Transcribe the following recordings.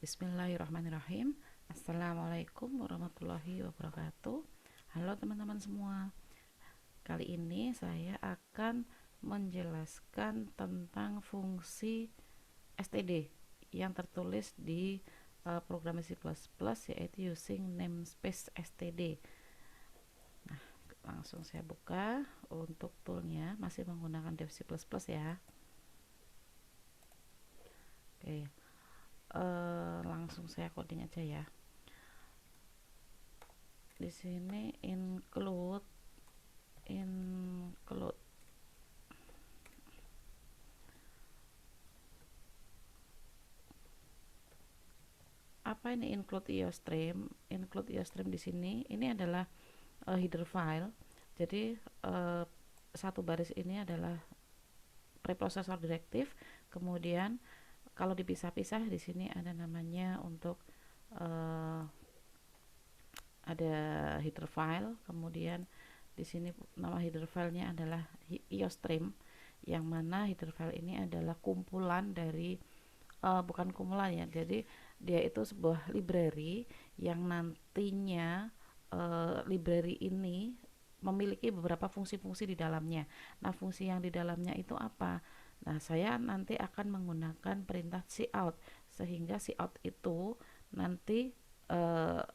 Bismillahirrahmanirrahim. Assalamualaikum warahmatullahi wabarakatuh. Halo teman-teman semua. Kali ini saya akan menjelaskan tentang fungsi std yang tertulis di program C++, yaitu using namespace std. Nah, langsung saya buka. Untuk toolnya masih menggunakan dev C++ ya. Oke. Langsung saya coding aja ya. Di sini include apa ini include iostream? Include iostream di sini ini adalah header file. Jadi satu baris ini adalah preprocessor directive, kemudian kalau dipisah-pisah di sini ada namanya untuk ada header file, kemudian di sini nama header filenya adalah iostream, yang mana header file ini adalah kumpulan dari bukan kumpulan ya, jadi dia itu sebuah library yang nantinya library ini memiliki beberapa fungsi-fungsi di dalamnya. Nah, fungsi yang di dalamnya itu apa? Nah, saya nanti akan menggunakan perintah cout, sehingga cout itu nanti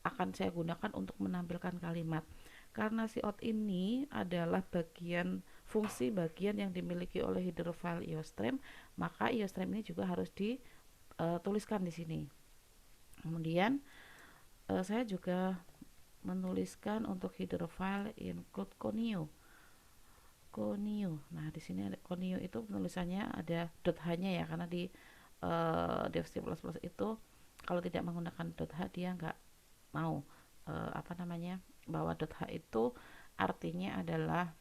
akan saya gunakan untuk menampilkan kalimat. Karena cout ini adalah fungsi bagian yang dimiliki oleh header file iostream, maka iostream ini juga harus dituliskan di sini. Kemudian saya juga menuliskan untuk header file include conio. Nah, di sini ada conio, itu penulisannya ada .h-nya ya, karena di dev C++ itu kalau tidak menggunakan .h dia nggak mau bahwa .h itu artinya adalah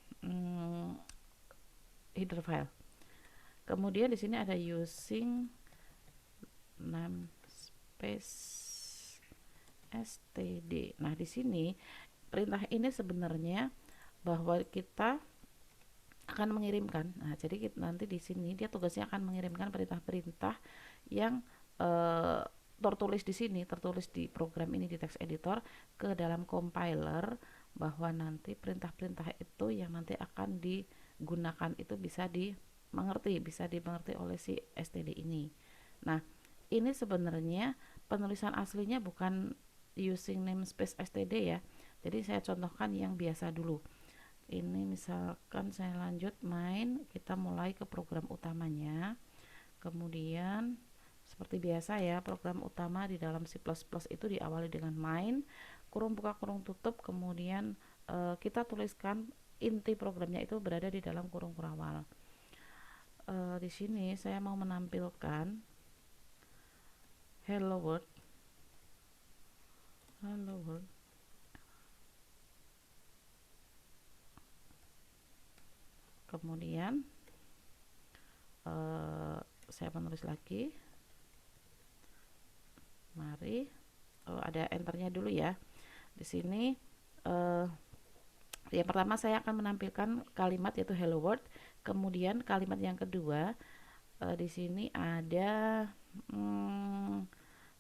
header file. Kemudian di sini ada using namespace std. Nah, di sini perintah ini sebenarnya bahwa kita akan mengirimkan. Nah, jadi nanti di sini dia tugasnya akan mengirimkan perintah-perintah yang tertulis di program ini di text editor ke dalam compiler, bahwa nanti perintah-perintah itu yang nanti akan digunakan itu bisa dimengerti oleh si std ini. Nah, ini sebenarnya penulisan aslinya bukan using namespace std ya. Jadi saya contohkan yang biasa dulu. Ini misalkan saya lanjut main, kita mulai ke program utamanya. Kemudian seperti biasa ya, program utama di dalam C++ itu diawali dengan main, kurung buka kurung tutup, kemudian kita tuliskan inti programnya itu berada di dalam kurung kurawal. Di sini saya mau menampilkan hello world. Kemudian saya menulis lagi. Mari, ada enternya dulu ya. Di sini yang pertama saya akan menampilkan kalimat yaitu hello world. Kemudian kalimat yang kedua di sini ada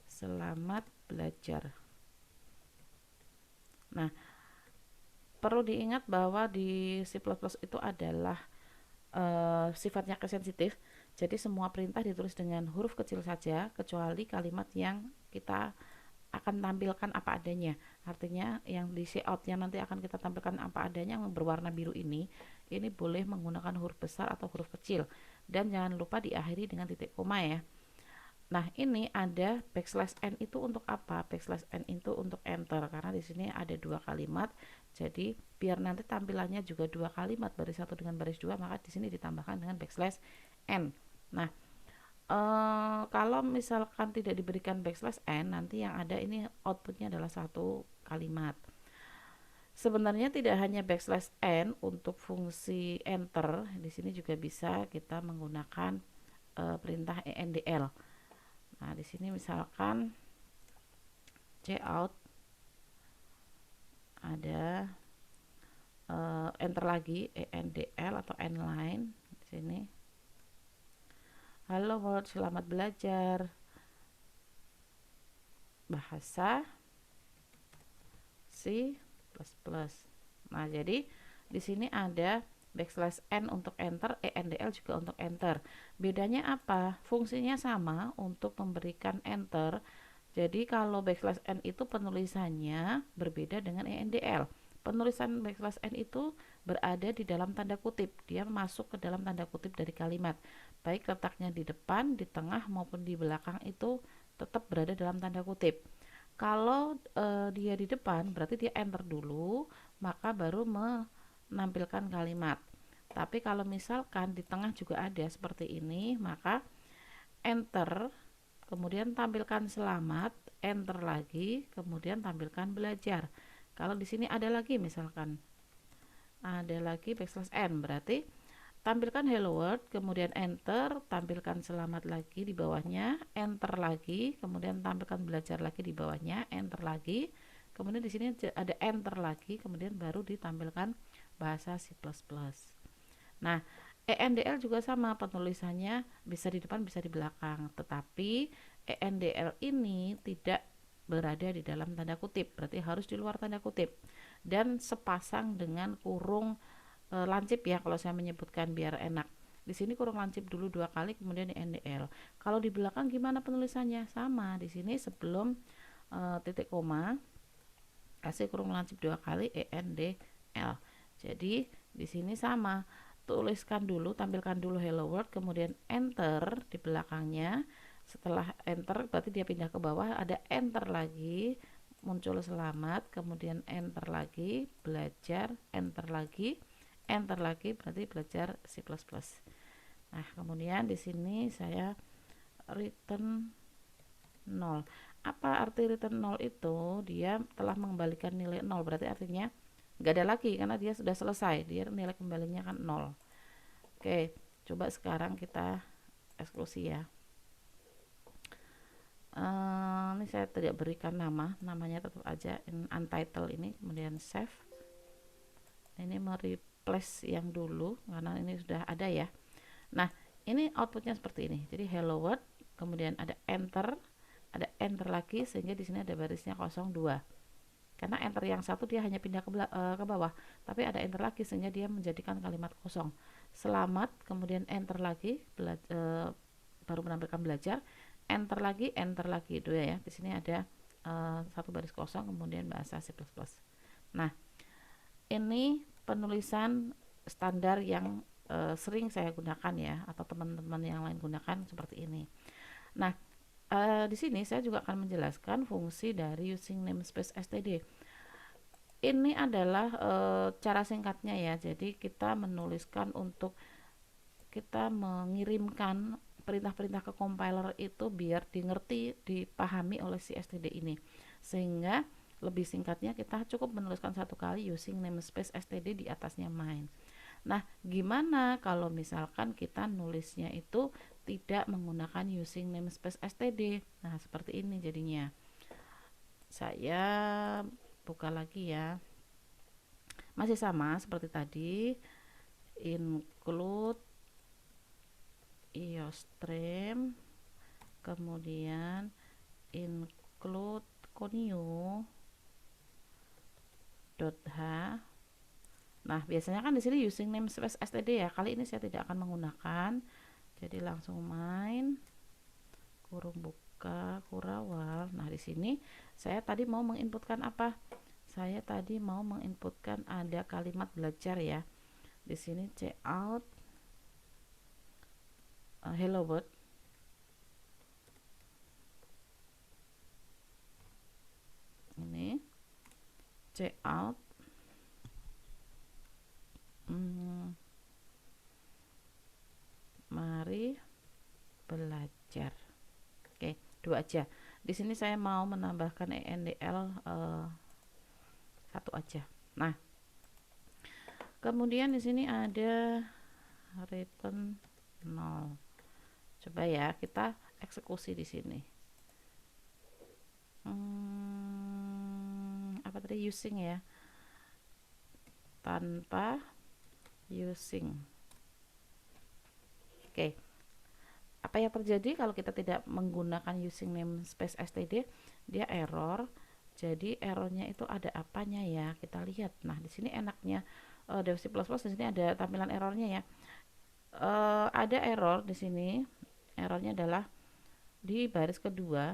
selamat belajar. Nah, perlu diingat bahwa di C++ itu adalah sifatnya sensitif. Jadi semua perintah ditulis dengan huruf kecil saja, kecuali kalimat yang kita akan tampilkan apa adanya. Artinya yang di cout yang nanti akan kita tampilkan apa adanya yang berwarna biru ini boleh menggunakan huruf besar atau huruf kecil. Dan jangan lupa diakhiri dengan titik koma ya. Nah, ini ada \n itu untuk apa? \n itu untuk enter, karena di sini ada dua kalimat. Jadi biar nanti tampilannya juga dua kalimat, baris satu dengan baris dua, maka di sini ditambahkan dengan \n. Nah, kalau misalkan tidak diberikan \n, nanti yang ada ini outputnya adalah satu kalimat. Sebenarnya tidak hanya \n untuk fungsi enter, di sini juga bisa kita menggunakan perintah endl. Nah, di sini misalkan cout ada enter lagi endl atau endline di sini. Halo world, selamat belajar. bahasa C++. Nah, jadi di sini ada backslash n untuk enter, endl juga untuk enter. Bedanya apa? Fungsinya sama untuk memberikan enter. Jadi kalau backslash n itu penulisannya berbeda dengan endl. Penulisan backslash n itu berada di dalam tanda kutip. Dia masuk ke dalam tanda kutip dari kalimat. Baik letaknya di depan, di tengah maupun di belakang itu tetap berada dalam tanda kutip. Kalau dia di depan berarti dia enter dulu, maka baru menampilkan kalimat. Tapi kalau misalkan di tengah juga ada seperti ini, maka enter, kemudian tampilkan selamat, enter lagi, kemudian tampilkan belajar. Kalau di sini ada lagi, misalkan ada lagi backslash n, berarti tampilkan hello world, kemudian enter, tampilkan selamat lagi di bawahnya, enter lagi, kemudian tampilkan belajar lagi di bawahnya, enter lagi, kemudian di sini ada enter lagi, kemudian baru ditampilkan bahasa C++. Nah, ENDL juga sama, penulisannya bisa di depan bisa di belakang, tetapi ENDL ini tidak berada di dalam tanda kutip, berarti harus di luar tanda kutip dan sepasang dengan kurung lancip ya, kalau saya menyebutkan biar enak. Di sini kurung lancip dulu 2 kali, kemudian di NDL. Kalau di belakang gimana penulisannya? Sama, di sini sebelum titik koma kasih kurung lancip 2 kali ENDL. Jadi di sini sama, tuliskan dulu, tampilkan dulu hello world, kemudian enter di belakangnya. Setelah enter berarti dia pindah ke bawah, ada enter lagi, muncul selamat, kemudian enter lagi, belajar, enter lagi, berarti belajar C++. Nah, kemudian di sini saya return 0. Apa arti return 0 itu? Dia telah mengembalikan nilai 0, berarti artinya nggak ada lagi karena dia sudah selesai, dia nilai kembalinya kan 0. Oke, coba sekarang kita eksekusi ya. Ini saya tidak berikan namanya tetap aja untitled ini, kemudian save. Ini mereplace yang dulu karena ini sudah ada ya. Nah, ini outputnya seperti ini. Jadi hello world, kemudian ada enter lagi, sehingga di sini ada barisnya 02. Karena enter yang satu dia hanya pindah ke bawah, tapi ada enter lagi sehingga dia menjadikan kalimat kosong. Selamat, kemudian enter lagi, baru menampilkan belajar, enter lagi itu ya. Di sini ada satu baris kosong, kemudian bahasa C++. Nah, ini penulisan standar yang sering saya gunakan ya, atau teman-teman yang lain gunakan seperti ini. Nah, di sini saya juga akan menjelaskan fungsi dari using namespace std. Ini adalah cara singkatnya ya. Jadi kita menuliskan untuk kita mengirimkan perintah-perintah ke compiler itu biar dipahami oleh si std ini, sehingga lebih singkatnya kita cukup menuliskan satu kali using namespace std di atasnya main. Nah, gimana kalau misalkan kita nulisnya itu tidak menggunakan using namespace std? Nah, seperti ini jadinya. Saya buka lagi ya. Masih sama seperti tadi, include iostream, kemudian include conio.h. Nah, biasanya kan di sini using namespace std ya. Kali ini saya tidak akan menggunakan. Jadi langsung main kurung buka kurawal. Nah, di sini saya tadi mau menginputkan apa? Saya tadi mau menginputkan ada kalimat belajar ya. Di sini cout hello world. Ini cout mari belajar. Oke, 2 aja. Di sini saya mau menambahkan endl 1 aja. Nah, kemudian di sini ada return 0. Coba ya kita eksekusi di sini. Apa tadi, using ya, tanpa using. Oke, Apa yang terjadi kalau kita tidak menggunakan using namespace std? Dia error. Jadi errornya itu ada apanya ya? Kita lihat. Nah, di sini enaknya Dev C++ di sini ada tampilan errornya ya. Ada error di sini. Errornya adalah di baris kedua.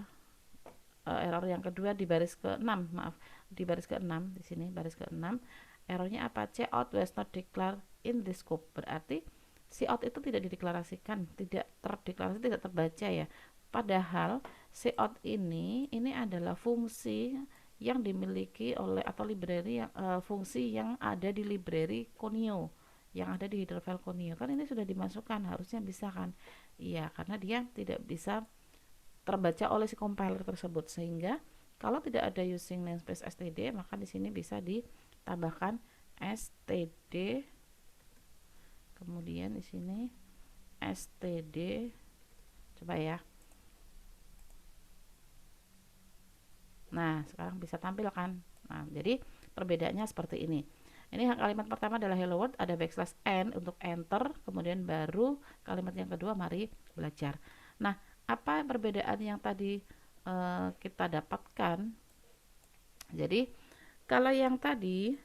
Error yang kedua di baris ke-6, maaf, di baris ke-6 di sini baris ke-6. Errornya apa? Cout was not declared in the scope. Berarti cout itu tidak dideklarasikan, tidak terdeklarasi, tidak terbaca ya. Padahal cout ini adalah fungsi yang dimiliki oleh atau library yang fungsi yang ada di library Conio, yang ada di header file Conio. Kan ini sudah dimasukkan, harusnya bisa kan? Iya, karena dia tidak bisa terbaca oleh si compiler tersebut, sehingga kalau tidak ada using namespace std maka di sini bisa ditambahkan std, kemudian di sini std, coba ya. Nah, sekarang bisa tampil kan. Nah, jadi perbedaannya seperti ini. Ini kalimat pertama adalah hello world, ada backslash n untuk enter, kemudian baru kalimat yang kedua mari belajar. Nah, apa perbedaan yang tadi kita dapatkan? Jadi, kalau yang tadi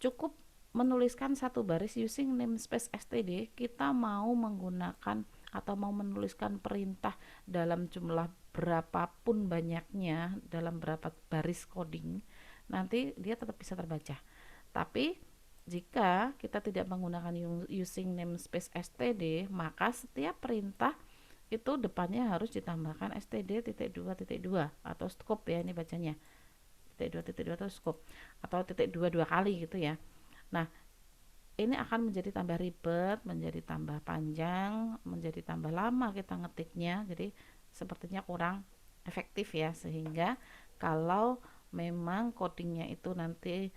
cukup menuliskan satu baris using namespace std, kita mau menggunakan atau mau menuliskan perintah dalam jumlah berapapun banyaknya, dalam berapa baris coding, nanti dia tetap bisa terbaca. Tapi jika kita tidak menggunakan using namespace std, maka setiap perintah itu depannya harus ditambahkan std.2.2 atau scope ya, ini bacanya titik 2 atau scope atau titik 2 kali gitu ya. Nah, ini akan menjadi tambah ribet, menjadi tambah panjang, menjadi tambah lama kita ngetiknya, jadi sepertinya kurang efektif ya, sehingga kalau memang codingnya itu nanti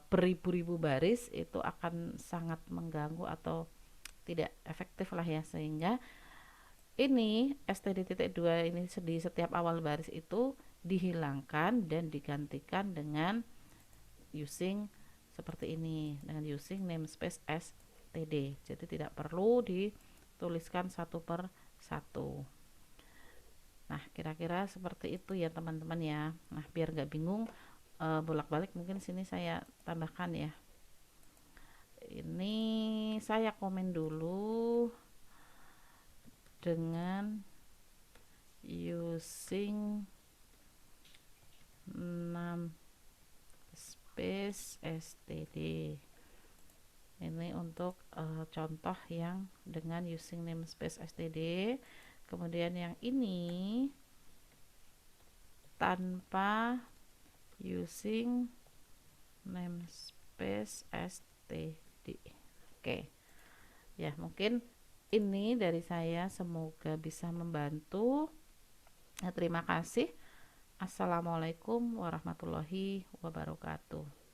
beribu-ribu baris, itu akan sangat mengganggu atau tidak efektif lah ya, sehingga ini std.2 ini di setiap awal baris itu dihilangkan dan digantikan dengan using seperti ini, dengan using namespace std. Jadi tidak perlu dituliskan satu per satu. Nah, kira-kira seperti itu ya teman-teman ya. Nah, biar nggak bingung bolak-balik, mungkin sini saya tambahkan ya. Ini saya komen dulu dengan using namespace std. Ini untuk contoh yang dengan using namespace std. Kemudian yang ini tanpa using namespace std. Oke. Ya, mungkin ini dari saya, semoga bisa membantu. Terima kasih. Assalamualaikum warahmatullahi wabarakatuh.